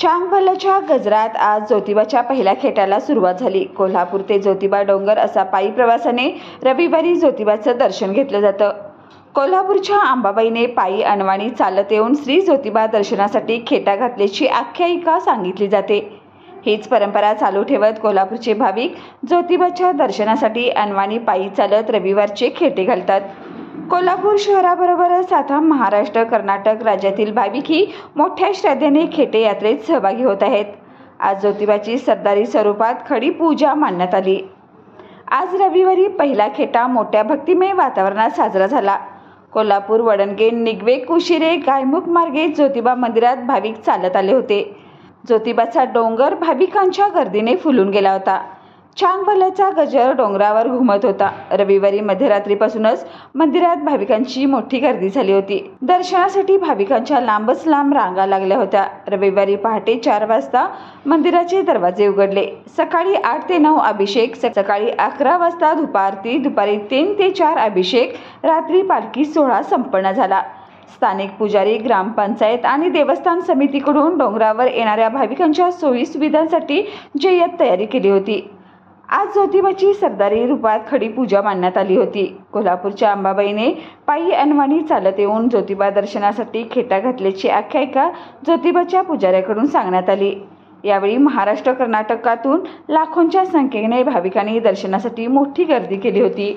चांगभलच्या गजरात आज ज्योतिबाच्या पहिल्या खेटाला सुरुवात झाली। कोल्हापूर ते ज्योतिबा डोंगर असा पायी प्रवासाने रविवारी ज्योतिबाचं दर्शन घेतलं जातं। कोल्हापूरच्या अंबाबाईने पायी अनवाणी चालत येऊन श्री ज्योतिबा दर्शनासाठी खेटा घातल्याची आख्यायिका सांगितली जाते। हीच परंपरा चालू ठेवत कोल्हापूरचे भाविक ज्योतिबाच्या दर्शनासाठी अनवाणी पायी चालत रविवारचे खेटे घालतात। कोल्हापूर शहराबरोबरच आता महाराष्ट्र, कर्नाटक राज्यातील भाविकही मोठ्या श्रद्धेने खेटे यात्रेत सहभागी होत आहेत। आज ज्योतिबाची सरदारी स्वरूपात खडी पूजा मांडण्यात आली। आज रविवारी पहिला खेटा मोठ्या भक्तिमय वातावरणात साजरा झाला। कोल्हापूर वडणगे निगवे कुशिरे गायमुख मार्गे ज्योतिबा मंदिरात भाविक चालत आले होते। ज्योतिबाचा डोंगर भाविकांच्या गर्दीने फुलून गेला होता। चांगभलचा गजर डोंगरावर घुमत होता। रविवारी मध्यरात्रीपासूनच मंदिरात भाविकांची मोठी गर्दी झाली होती। दर्शनासाठी भाविकांच्या लांबच लांब रांगा लागल्या होत्या। रविवारी पहाटे 4 वाजता मंदिराचे दरवाजे उघडले। सकाळी 8 ते 9 अभिषेक, सकाळी 11 वाजता धुपारती, दुपारी 3 ते 4 अभिषेक, रात्री पालखी सोहळा संपन्न झाला। स्थानिक पुजारी, ग्रामपंचायत आणि देवस्थान समितीकडून डोंगरावर येणाऱ्या भाविकांच्या सोयी सुविधांसाठी जय्यत तयारी केली होती। आज ज्योतिबाची सरदारी रूपात खडी पूजा मांडण्यात आली होती। कोल्हापूरच्या अंबाबाईने पायी अनवाणी चालत येऊन ज्योतिबा दर्शनासाठी खेटा घातल्याची आख्यायिका ज्योतिबाच्या पुजाऱ्याकडून सांगण्यात आली। यावेळी महाराष्ट्र, कर्नाटकातून लाखोंच्या संख्येने भाविकांनी दर्शनासाठी मोठी गर्दी केली होती।